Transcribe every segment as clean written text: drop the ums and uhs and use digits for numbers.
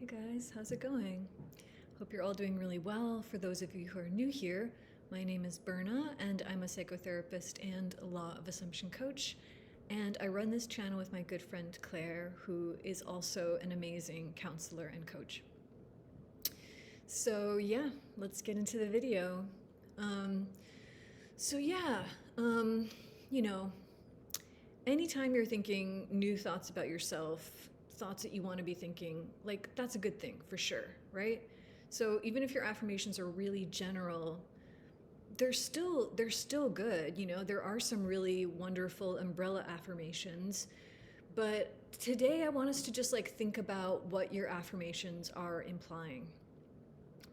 Hey guys, how's it going? Hope you're all doing really well. For those of you who are new here, my name is Berna and I'm a psychotherapist and a law of assumption coach. And I run this channel with my good friend Claire, who is also an amazing counselor and coach. So yeah, let's get into the video. Um, so yeah, you know, anytime you're thinking new thoughts about yourself, thoughts that you want to be thinking, like that's a good thing for sure, right? So even if your affirmations are really general, they're still good. There are some really wonderful umbrella affirmations, but today I want us to just like think about what your affirmations are implying.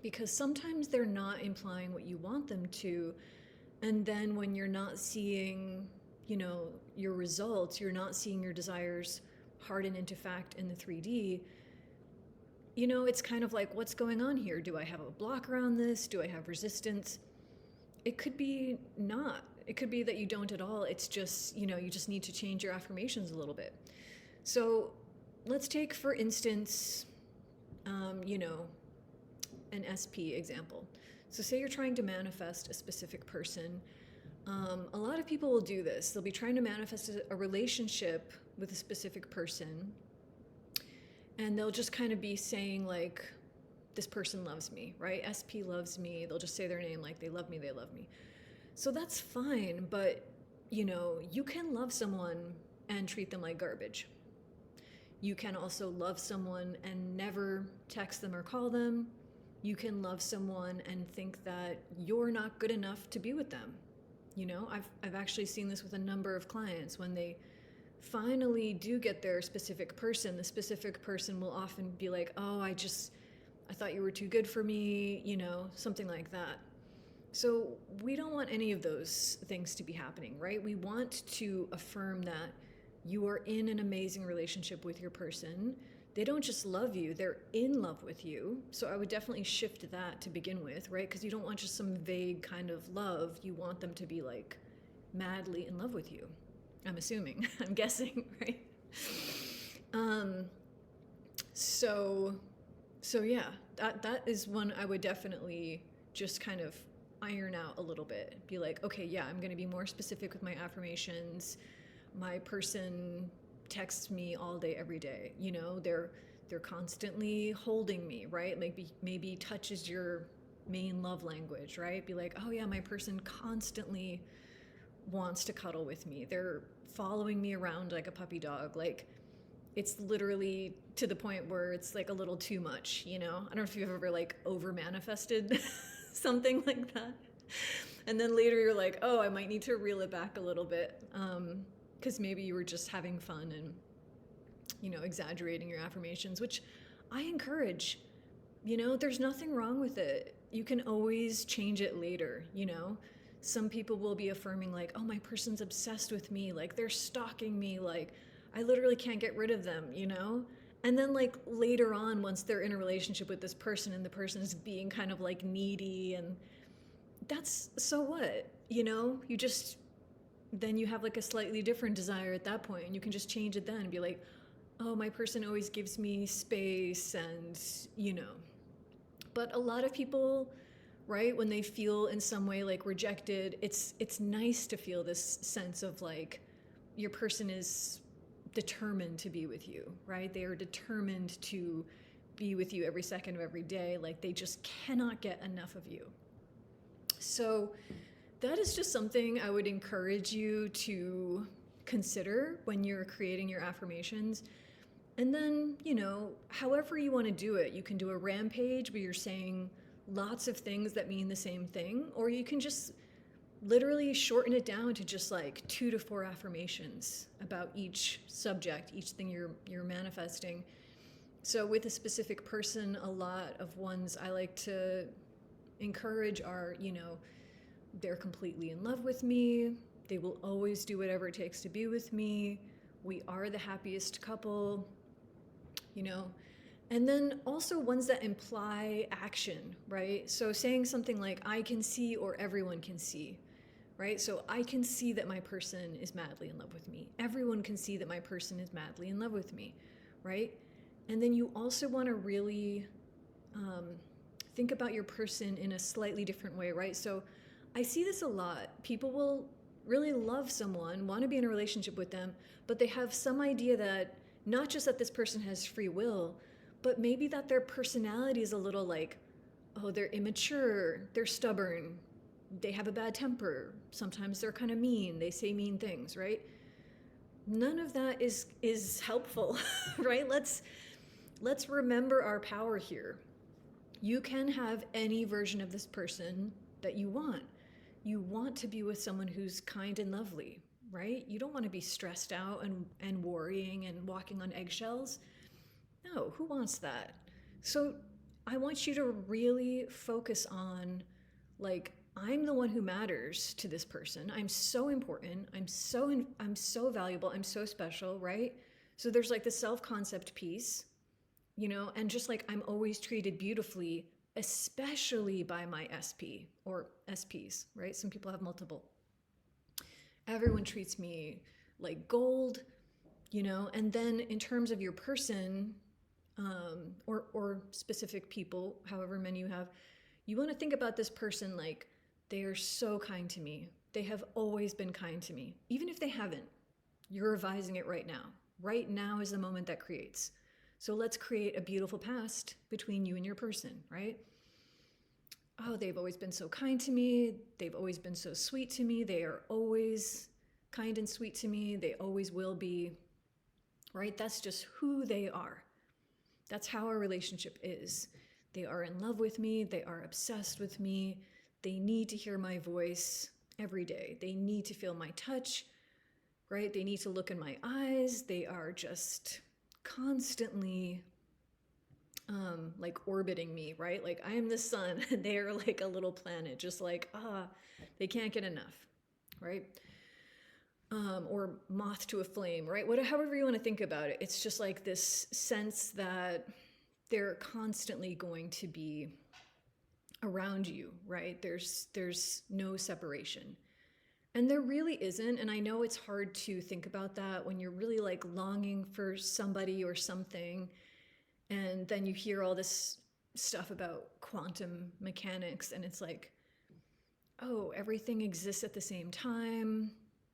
Because sometimes they're not implying what you want them to, and then when you're not seeing your results, you're not seeing your desires harden into fact in the 3D. It's kind of like, what's going on here? Do I have a block around this? Do I have resistance? It could be not. It could be that you don't at all. It's just, you just need to change your affirmations a little bit. So let's take, for instance, an SP example. So say you're trying to manifest a specific person. A lot of people will do this. They'll be trying to manifest a relationship with a specific person, and they'll just kind of be saying like, this person loves me, right? SP loves me. They'll just say their name like, they love me, they love me. So that's fine, but you can love someone and treat them like garbage. You can also love someone and never text them or call them. You can love someone and think that you're not good enough to be with them. I've actually seen this with a number of clients. When they finally do get their specific person, the specific person will often be like, oh, I thought you were too good for me, something like that. So we don't want any of those things to be happening, right? We want to affirm that you are in an amazing relationship with your person. They don't just love you, they're in love with you. So I would definitely shift that to begin with, right? Because you don't want just some vague kind of love. You want them to be like madly in love with you. I'm assuming, I'm guessing, right? So yeah, that is one I would definitely just kind of iron out a little bit. Be like, okay, yeah, I'm going to be more specific with my affirmations. My person texts me all day, every day. They're constantly holding me, right? Maybe touch is your main love language, right? Be like, oh yeah, my person constantly wants to cuddle with me. They're following me around like a puppy dog. Like, it's literally to the point where it's like a little too much, I don't know if you've ever like over manifested something like that. And then later you're like, oh, I might need to reel it back a little bit. Because maybe you were just having fun and, exaggerating your affirmations, which I encourage. There's nothing wrong with it. You can always change it later, Some people will be affirming like, oh, my person's obsessed with me. Like, they're stalking me. Like, I literally can't get rid of them, And then like later on, once they're in a relationship with this person and the person is being kind of like needy, and that's, so what? Then you have like a slightly different desire at that point, and you can just change it then and be like, oh, my person always gives me space, and But a lot of people, right, when they feel in some way like rejected, it's nice to feel this sense of like your person is determined to be with you, right? They are determined to be with you every second of every day. Like, they just cannot get enough of you. So that is just something I would encourage you to consider when you're creating your affirmations. And then, however you want to do it, you can do a rampage where you're saying lots of things that mean the same thing, or you can just literally shorten it down to just like 2 to 4 affirmations about each subject, each thing you're manifesting. So with a specific person, a lot of ones I like to encourage are, they're completely in love with me. They will always do whatever it takes to be with me. We are the happiest couple, And then also ones that imply action, right? So saying something like, I can see, or everyone can see, right? So I can see that my person is madly in love with me. Everyone can see that my person is madly in love with me, right? And then you also want to really think about your person in a slightly different way, right? So I see this a lot. People will really love someone, want to be in a relationship with them, but they have some idea that not just that this person has free will, but maybe that their personality is a little like, oh, they're immature, they're stubborn, they have a bad temper, sometimes they're kind of mean, they say mean things, right? None of that is helpful, right? Let's remember our power here. You can have any version of this person that you want. You want to be with someone who's kind and lovely, right? You don't want to be stressed out and worrying and walking on eggshells. No, who wants that? So I want you to really focus on, like, I'm the one who matters to this person. I'm so important. I'm so valuable. I'm so special, right? So there's like the self-concept piece, and just like I'm always treated beautifully, especially by my SP or SPs, right? Some people have multiple. Everyone treats me like gold, and then in terms of your person, or specific people, however many you have, you want to think about this person like they are so kind to me. They have always been kind to me. Even if they haven't, you're revising it right now. Right now is the moment that creates. So let's create a beautiful past between you and your person, right? Oh, they've always been so kind to me. They've always been so sweet to me. They are always kind and sweet to me. They always will be, right? That's just who they are. That's how our relationship is. They are in love with me. They are obsessed with me. They need to hear my voice every day. They need to feel my touch, right? They need to look in my eyes. They are just constantly like orbiting me, right? Like I am the sun and they are like a little planet, just like, they can't get enough, right? Or moth to a flame, right? However you want to think about it. It's just like this sense that they're constantly going to be around you, right? There's no separation. And there really isn't. And I know it's hard to think about that when you're really like longing for somebody or something. And then you hear all this stuff about quantum mechanics, and it's like, oh, everything exists at the same time.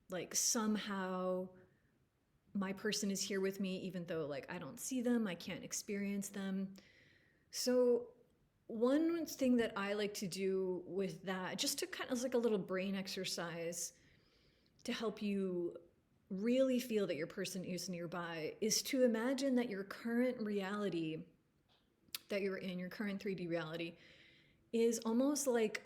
Like somehow my person is here with me, even though like I don't see them, I can't experience them. So one thing that I like to do with that, just to kind of like a little brain exercise to help you really feel that your person is nearby, is to imagine that your current reality that you're in, your current 3D reality, is almost like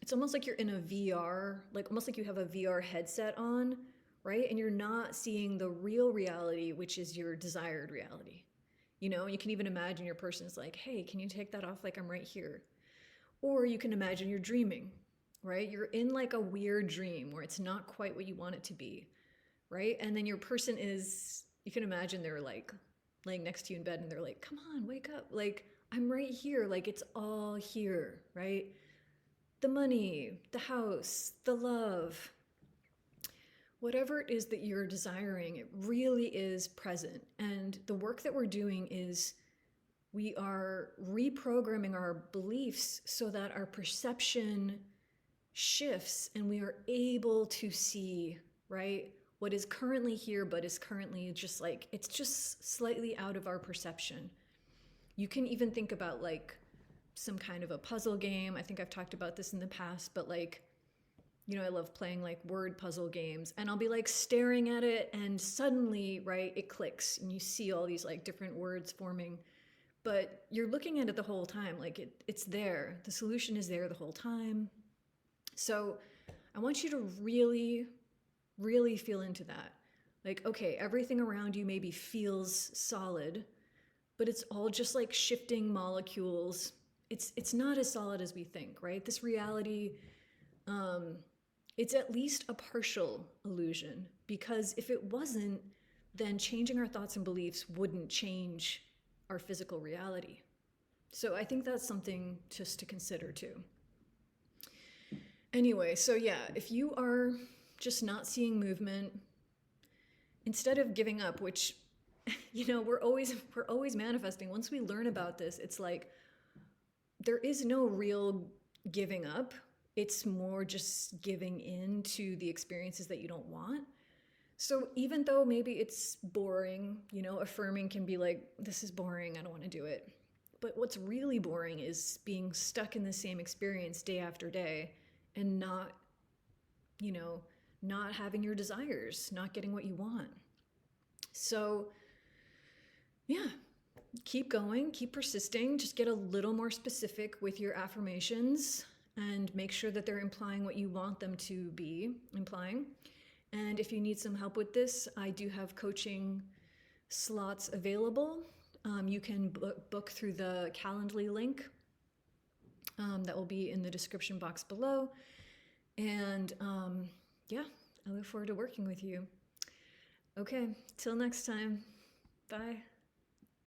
it's almost like you're in a VR, like almost like you have a VR headset on, right? And you're not seeing the real reality, which is your desired reality. You can even imagine your person's like, hey, can you take that off? Like I'm right here. Or you can imagine you're dreaming, right? You're in like a weird dream where it's not quite what you want it to be, right? And then your person is, you can imagine they're like laying next to you in bed and they're like, come on, wake up. Like, I'm right here. Like, it's all here, right? The money, the house, the love, whatever it is that you're desiring, it really is present. And the work that we're doing is we are reprogramming our beliefs so that our perception shifts and we are able to see, right, what is currently here, but is currently just like, it's just slightly out of our perception. You can even think about like some kind of a puzzle game. I think I've talked about this in the past, but like, I love playing like word puzzle games, and I'll be like staring at it and suddenly, right, it clicks and you see all these like different words forming, but you're looking at it the whole time. Like it's there. The solution is there the whole time. So I want you to really, really feel into that. Like, okay, everything around you maybe feels solid, but it's all just like shifting molecules. It's not as solid as we think, right? This reality, it's at least a partial illusion, because if it wasn't, then changing our thoughts and beliefs wouldn't change our physical reality. So I think that's something just to consider too. Anyway, so yeah, if you are just not seeing movement, instead of giving up, which we're always manifesting. Once we learn about this, it's like there is no real giving up. It's more just giving in to the experiences that you don't want. So even though maybe it's boring, affirming can be like, this is boring, I don't want to do it. But what's really boring is being stuck in the same experience day after day and you know, not having your desires, not getting what you want. So, yeah, keep going, keep persisting, just get a little more specific with your affirmations and make sure that they're implying what you want them to be implying. And if you need some help with this, I do have coaching slots available. You can book through the Calendly link that will be in the description box below. And yeah, I look forward to working with you. Okay, till next time. Bye.